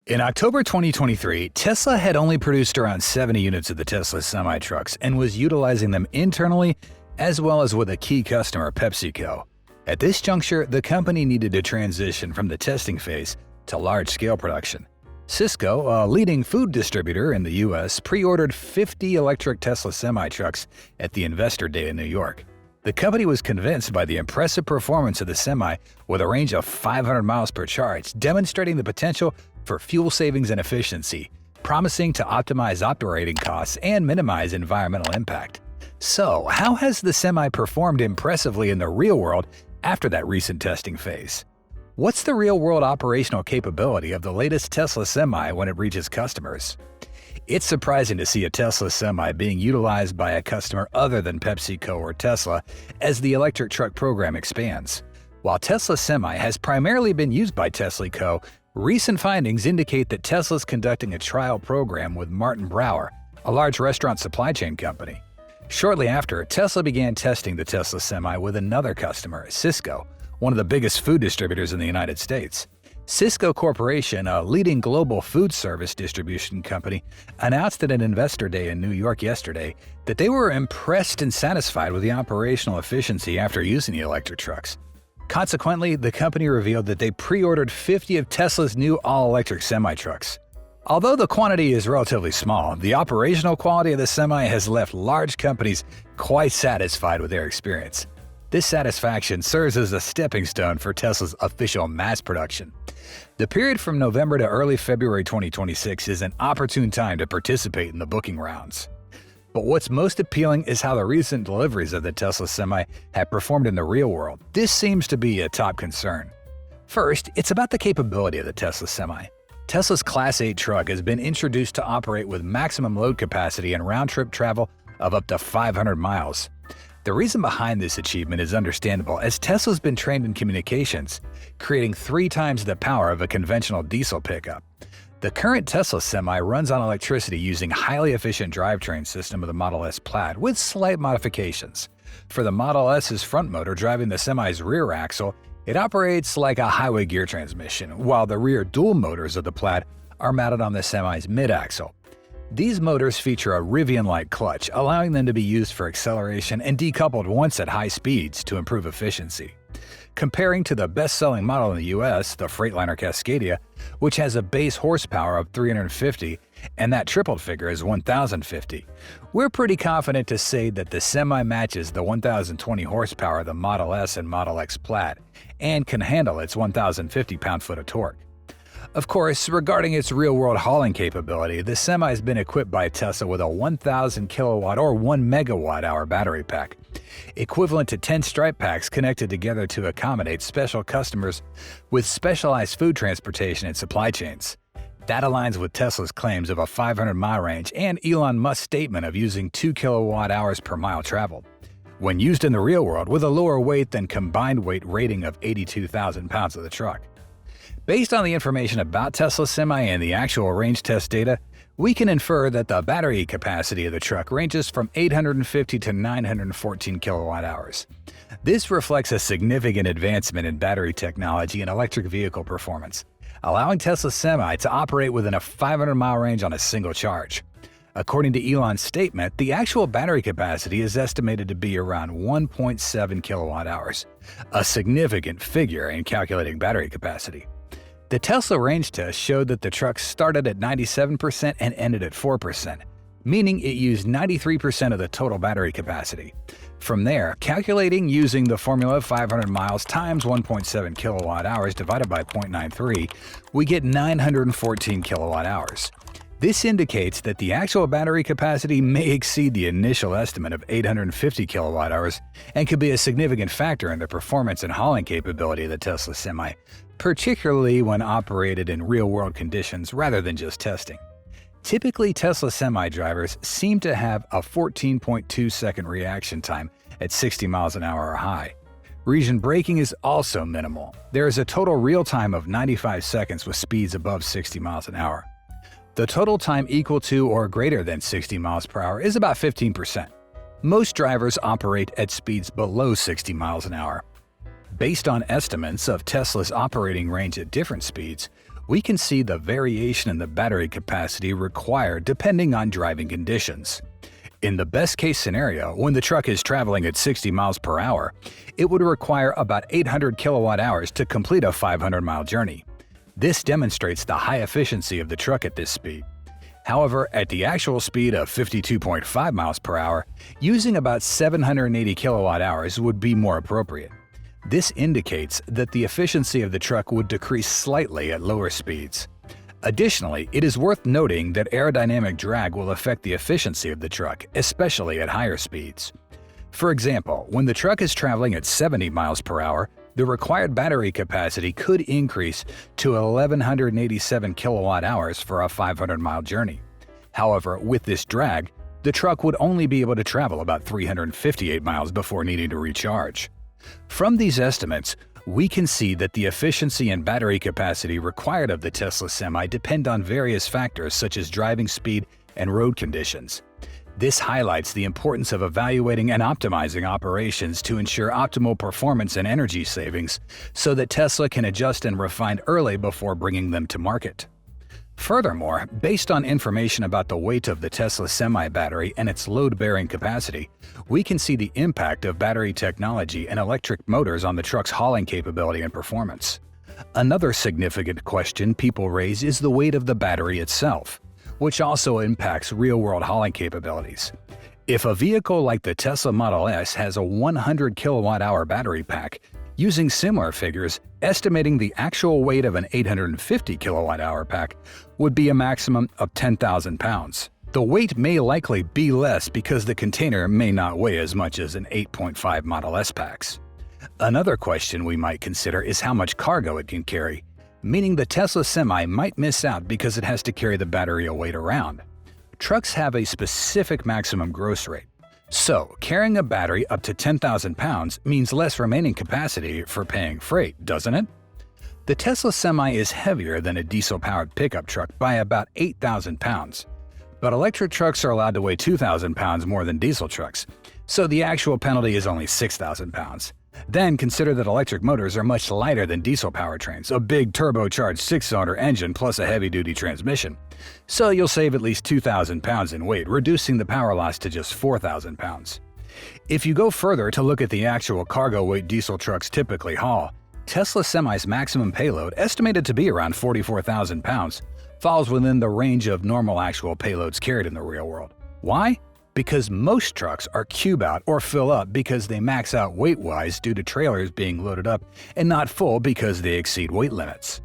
In October 2023, Tesla had only produced around 70 units of the Tesla semi-trucks and was utilizing them internally as well as with a key customer, PepsiCo. At this juncture, the company needed to transition from the testing phase to large-scale production. Sysco, a leading food distributor in the U.S., pre-ordered 50 electric Tesla semi-trucks at the Investor Day in New York. The company was convinced by the impressive performance of the Semi with a range of 500 miles per charge, demonstrating the potential for fuel savings and efficiency, promising to optimize operating costs and minimize environmental impact. So, how has the Semi performed impressively in the real world after that recent testing phase? What's the real-world operational capability of the latest Tesla Semi when it reaches customers? It's surprising to see a Tesla Semi being utilized by a customer other than PepsiCo or Tesla as the electric truck program expands. While Tesla Semi has primarily been used by PepsiCo, recent findings indicate that Tesla's conducting a trial program with Martin Brower, a large restaurant supply chain company. Shortly after, Tesla began testing the Tesla Semi with another customer, Sysco, one of the biggest food distributors in the United States. Sysco Corporation, a leading global food service distribution company, announced at an Investor Day in New York yesterday that they were impressed and satisfied with the operational efficiency after using the electric trucks. Consequently, the company revealed that they pre-ordered 50 of Tesla's new all-electric semi-trucks. Although the quantity is relatively small, the operational quality of the Semi has left large companies quite satisfied with their experience. This satisfaction serves as a stepping stone for Tesla's official mass production. The period from November to early February 2026 is an opportune time to participate in the booking rounds. But what's most appealing is how the recent deliveries of the Tesla Semi have performed in the real world. This seems to be a top concern. First, it's about the capability of the Tesla Semi. Tesla's Class 8 truck has been introduced to operate with maximum load capacity and round-trip travel of up to 500 miles. The reason behind this achievement is understandable, as Tesla's been trained in communications, creating 3 times the power of a conventional diesel pickup. The current Tesla Semi runs on electricity using highly efficient drivetrain system of the Model S Plaid with slight modifications. For the Model S's front motor driving the Semi's rear axle, it operates like a highway gear transmission, while the rear dual motors of the Plaid are mounted on the Semi's mid-axle. These motors feature a Rivian-like clutch, allowing them to be used for acceleration and decoupled once at high speeds to improve efficiency. Comparing to the best-selling model in the US, the Freightliner Cascadia, which has a base horsepower of 350 and that tripled figure is 1,050, we're pretty confident to say that the Semi matches the 1,020 horsepower of the Model S and Model X Plaid and can handle its 1,050 pound-foot of torque. Of course, regarding its real-world hauling capability, the Semi has been equipped by Tesla with a 1,000 kilowatt or 1 megawatt-hour battery pack, equivalent to 10 stripe packs connected together to accommodate special customers with specialized food transportation and supply chains. That aligns with Tesla's claims of a 500-mile range and Elon Musk's statement of using 2 kilowatt-hours per mile traveled. When used in the real world with a lower weight than combined weight rating of 82,000 pounds of the truck. Based on the information about Tesla Semi and the actual range test data, we can infer that the battery capacity of the truck ranges from 850 to 914 kilowatt-hours. This reflects a significant advancement in battery technology and electric vehicle performance, allowing Tesla Semi to operate within a 500-mile range on a single charge. According to Elon's statement, the actual battery capacity is estimated to be around 1.7 kilowatt-hours, a significant figure in calculating battery capacity. The Tesla range test showed that the truck started at 97% and ended at 4%, meaning it used 93% of the total battery capacity. From there, calculating using the formula 500 miles times 1.7 kilowatt-hours divided by 0.93, we get 914 kilowatt-hours. This indicates that the actual battery capacity may exceed the initial estimate of 850 kilowatt-hours and could be a significant factor in the performance and hauling capability of the Tesla Semi, particularly when operated in real-world conditions rather than just testing. Typically, Tesla Semi drivers seem to have a 14.2-second reaction time at 60 miles an hour or high. Region braking is also minimal. There is a total real time of 95 seconds with speeds above 60 miles an hour. The total time equal to or greater than 60 miles per hour is about 15%. Most drivers operate at speeds below 60 miles an hour. Based on estimates of Tesla's operating range at different speeds, we can see the variation in the battery capacity required depending on driving conditions. In the best-case scenario, when the truck is traveling at 60 miles per hour, it would require about 800 kilowatt-hours to complete a 500-mile journey. This demonstrates the high efficiency of the truck at this speed. However, at the actual speed of 52.5 miles per hour, using about 780 kilowatt-hours would be more appropriate. This indicates that the efficiency of the truck would decrease slightly at lower speeds. Additionally, it is worth noting that aerodynamic drag will affect the efficiency of the truck, especially at higher speeds. For example, when the truck is traveling at 70 miles per hour, the required battery capacity could increase to 1,187 kilowatt-hours for a 500-mile journey. However, with this drag, the truck would only be able to travel about 358 miles before needing to recharge. From these estimates, we can see that the efficiency and battery capacity required of the Tesla Semi depend on various factors such as driving speed and road conditions. This highlights the importance of evaluating and optimizing operations to ensure optimal performance and energy savings so that Tesla can adjust and refine early before bringing them to market. Furthermore, based on information about the weight of the Tesla Semi battery and its load-bearing capacity, we can see the impact of battery technology and electric motors on the truck's hauling capability and performance. Another significant question people raise is the weight of the battery itself, which also impacts real-world hauling capabilities. If a vehicle like the Tesla Model S has a 100 kilowatt-hour battery pack, using similar figures, estimating the actual weight of an 850 kilowatt-hour pack would be a maximum of 10,000 pounds. The weight may likely be less because the container may not weigh as much as an 8.5 Model S packs. Another question we might consider is how much cargo it can carry, meaning the Tesla Semi might miss out because it has to carry the battery weight around. Trucks have a specific maximum gross rate. So, carrying a battery up to 10,000 pounds means less remaining capacity for paying freight, doesn't it? The Tesla Semi is heavier than a diesel-powered pickup truck by about 8,000 pounds. But electric trucks are allowed to weigh 2,000 pounds more than diesel trucks, so the actual penalty is only 6,000 pounds. Then consider that electric motors are much lighter than diesel powertrains, a big turbocharged 6-cylinder engine plus a heavy-duty transmission. So you'll save at least 2,000 pounds in weight, reducing the power loss to just 4,000 pounds. If you go further to look at the actual cargo weight diesel trucks typically haul, Tesla Semi's maximum payload, estimated to be around 44,000 pounds, falls within the range of normal actual payloads carried in the real world. Why? Because most trucks are cube out or fill up because they max out weight-wise due to trailers being loaded up and not full because they exceed weight limits.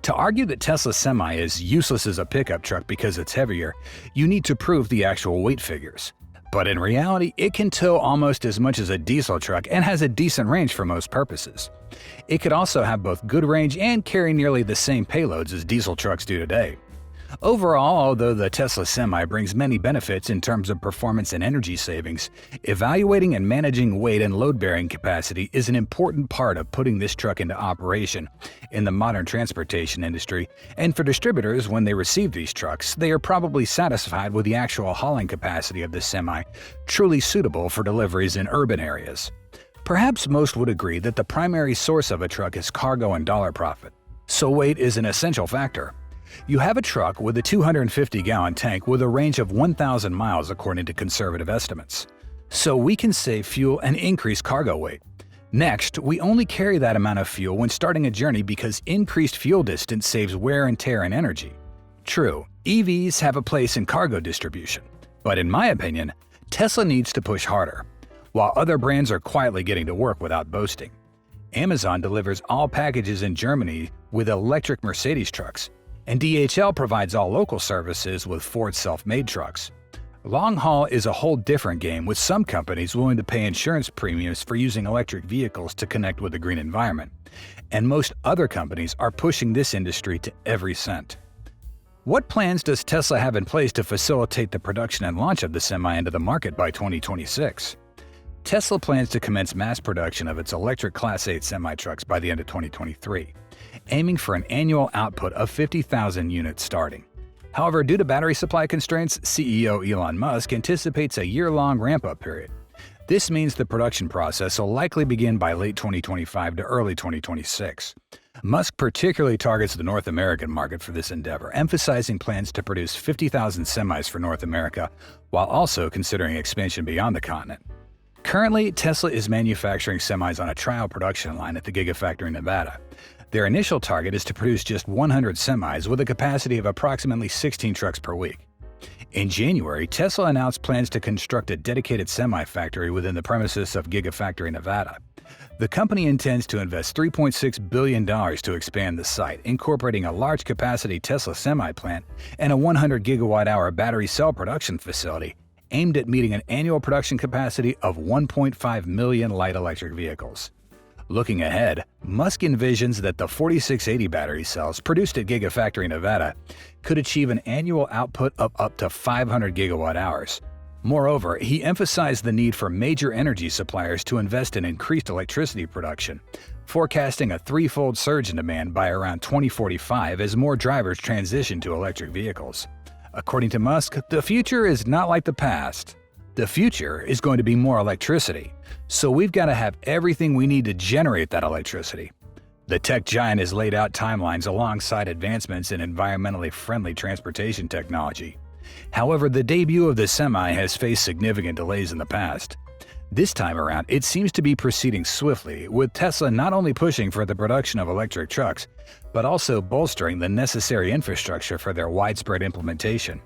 To argue that Tesla Semi is useless as a pickup truck because it's heavier, you need to prove the actual weight figures. But in reality, it can tow almost as much as a diesel truck and has a decent range for most purposes. It could also have both good range and carry nearly the same payloads as diesel trucks do today. Overall, although the Tesla Semi brings many benefits in terms of performance and energy savings, evaluating and managing weight and load-bearing capacity is an important part of putting this truck into operation in the modern transportation industry, and for distributors, when they receive these trucks, they are probably satisfied with the actual hauling capacity of the Semi, truly suitable for deliveries in urban areas. Perhaps most would agree that the primary source of a truck is cargo and dollar profit, so weight is an essential factor. You have a truck with a 250-gallon tank with a range of 1,000 miles according to conservative estimates. So we can save fuel and increase cargo weight. Next, we only carry that amount of fuel when starting a journey because increased fuel distance saves wear and tear and energy. True, EVs have a place in cargo distribution, but in my opinion, Tesla needs to push harder, while other brands are quietly getting to work without boasting. Amazon delivers all packages in Germany with electric Mercedes trucks, and DHL provides all local services with Ford self-made trucks. Long haul is a whole different game, with some companies willing to pay insurance premiums for using electric vehicles to connect with the green environment, and most other companies are pushing this industry to every cent. What plans does Tesla have in place to facilitate the production and launch of the Semi into the market by 2026? Tesla plans to commence mass production of its electric Class 8 semi-trucks by the end of 2023, aiming for an annual output of 50,000 units starting. However, due to battery supply constraints, CEO Elon Musk anticipates a year-long ramp-up period. This means the production process will likely begin by late 2025 to early 2026. Musk particularly targets the North American market for this endeavor, emphasizing plans to produce 50,000 semis for North America, while also considering expansion beyond the continent. Currently, Tesla is manufacturing semis on a trial production line at the Gigafactory in Nevada. Their initial target is to produce just 100 semis with a capacity of approximately 16 trucks per week. In January, Tesla announced plans to construct a dedicated semi-factory within the premises of Gigafactory Nevada. The company intends to invest $3.6 billion to expand the site, incorporating a large-capacity Tesla semi plant and a 100-gigawatt-hour battery cell production facility aimed at meeting an annual production capacity of 1.5 million light electric vehicles. Looking ahead, Musk envisions that the 4680 battery cells produced at Gigafactory Nevada could achieve an annual output of up to 500 gigawatt-hours. Moreover, he emphasized the need for major energy suppliers to invest in increased electricity production, forecasting a threefold surge in demand by around 2045 as more drivers transition to electric vehicles. According to Musk, the future is not like the past. The future is going to be more electricity, so we've got to have everything we need to generate that electricity. The tech giant has laid out timelines alongside advancements in environmentally friendly transportation technology. However, the debut of the Semi has faced significant delays in the past. This time around, it seems to be proceeding swiftly, with Tesla not only pushing for the production of electric trucks, but also bolstering the necessary infrastructure for their widespread implementation.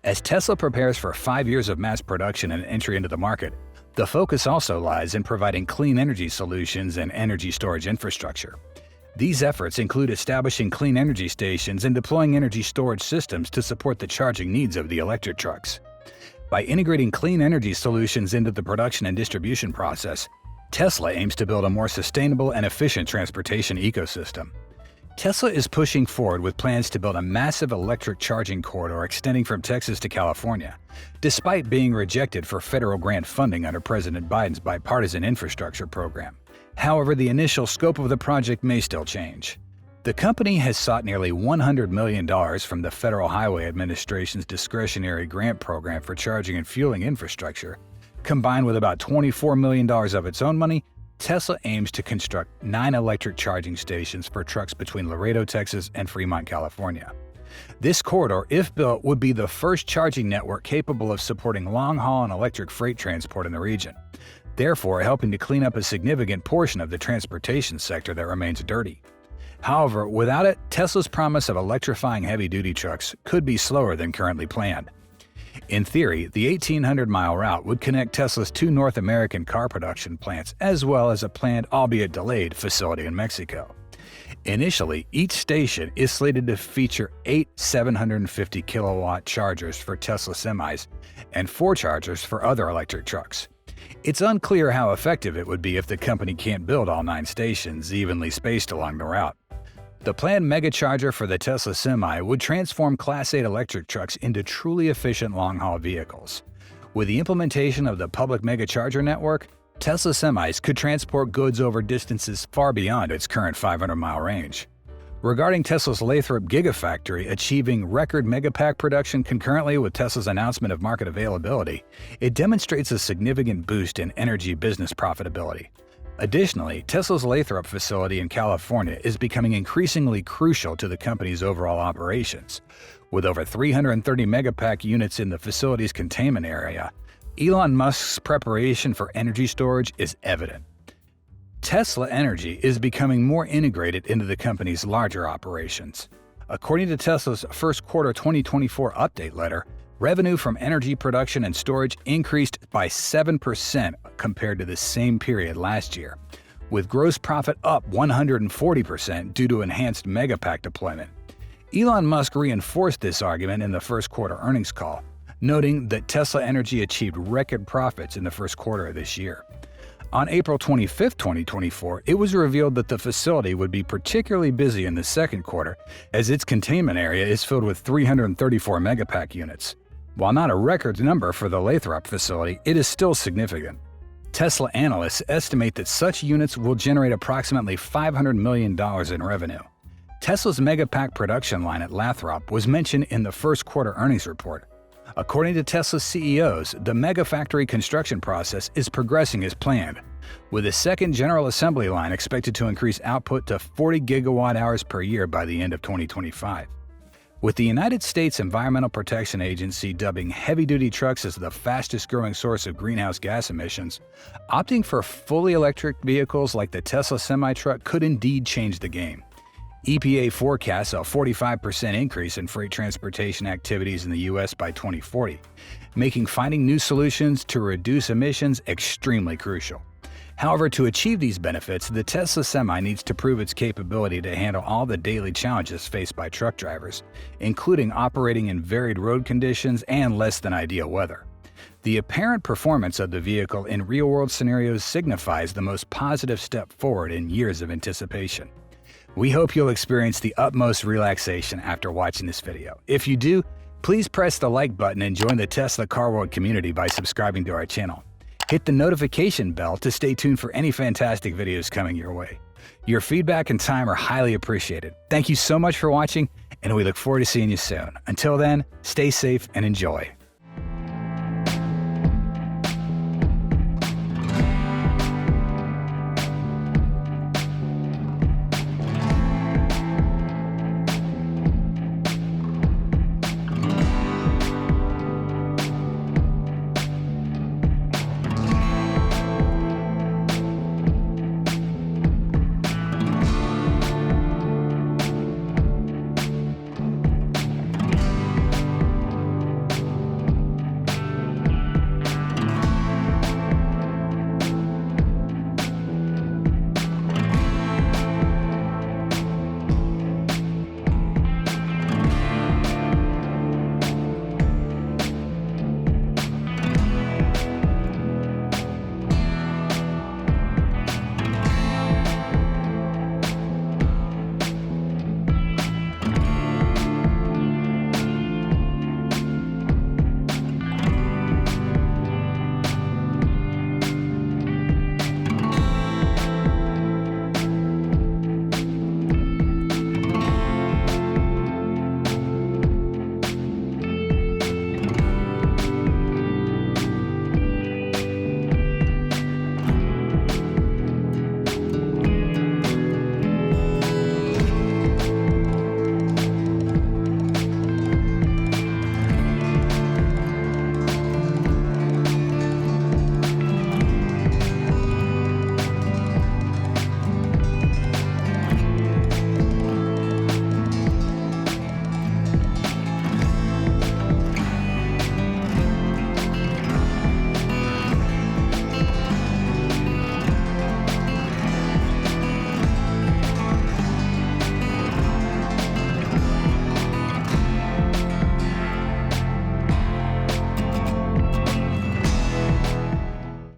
As Tesla prepares for 5 years of mass production and entry into the market, the focus also lies in providing clean energy solutions and energy storage infrastructure. These efforts include establishing clean energy stations and deploying energy storage systems to support the charging needs of the electric trucks. By integrating clean energy solutions into the production and distribution process, Tesla aims to build a more sustainable and efficient transportation ecosystem. Tesla is pushing forward with plans to build a massive electric charging corridor extending from Texas to California, despite being rejected for federal grant funding under President Biden's bipartisan infrastructure program. However, the initial scope of the project may still change. The company has sought nearly $100 million from the Federal Highway Administration's discretionary grant program for charging and fueling infrastructure. Combined with about $24 million of its own money, Tesla aims to construct 9 electric charging stations for trucks between Laredo, Texas and Fremont, California. This corridor, if built, would be the first charging network capable of supporting long-haul and electric freight transport in the region, therefore helping to clean up a significant portion of the transportation sector that remains dirty. However, without it, Tesla's promise of electrifying heavy-duty trucks could be slower than currently planned. In theory, the 1,800-mile route would connect Tesla's 2 North American car production plants as well as a planned, albeit delayed, facility in Mexico. Initially, each station is slated to feature 8 750-kilowatt chargers for Tesla semis and 4 chargers for other electric trucks. It's unclear how effective it would be if the company can't build all 9 stations evenly spaced along the route. The planned megacharger for the Tesla Semi would transform Class 8 electric trucks into truly efficient long-haul vehicles. With the implementation of the public megacharger network, Tesla Semis could transport goods over distances far beyond its current 500-mile range. Regarding Tesla's Lathrop Gigafactory achieving record Megapack production concurrently with Tesla's announcement of market availability, it demonstrates a significant boost in energy business profitability. Additionally, Tesla's Lathrop facility in California is becoming increasingly crucial to the company's overall operations. With over 330 Megapack units in the facility's containment area, Elon Musk's preparation for energy storage is evident. Tesla Energy is becoming more integrated into the company's larger operations. According to Tesla's first quarter 2024 update letter, revenue from energy production and storage increased by 7% compared to the same period last year, with gross profit up 140% due to enhanced Megapack deployment. Elon Musk reinforced this argument in the first quarter earnings call, noting that Tesla Energy achieved record profits in the first quarter of this year. On April 25, 2024, it was revealed that the facility would be particularly busy in the second quarter as its containment area is filled with 334 Megapack units. While not a record number for the Lathrop facility, it is still significant. Tesla analysts estimate that such units will generate approximately $500 million in revenue. Tesla's Megapack production line at Lathrop was mentioned in the first quarter earnings report. According to Tesla's CEOs, the mega factory construction process is progressing as planned, with a second general assembly line expected to increase output to 40 gigawatt-hours per year by the end of 2025. With the United States Environmental Protection Agency dubbing heavy-duty trucks as the fastest-growing source of greenhouse gas emissions, opting for fully electric vehicles like the Tesla semi-truck could indeed change the game. EPA forecasts a 45% increase in freight transportation activities in the U.S. by 2040, making finding new solutions to reduce emissions extremely crucial. However, to achieve these benefits, the Tesla Semi needs to prove its capability to handle all the daily challenges faced by truck drivers, including operating in varied road conditions and less than ideal weather. The apparent performance of the vehicle in real-world scenarios signifies the most positive step forward in years of anticipation. We hope you'll experience the utmost relaxation after watching this video. If you do, please press the like button and join the Tesla Car World community by subscribing to our channel. Hit the notification bell to stay tuned for any fantastic videos coming your way. Your feedback and time are highly appreciated. Thank you so much for watching, and we look forward to seeing you soon. Until then, stay safe and enjoy.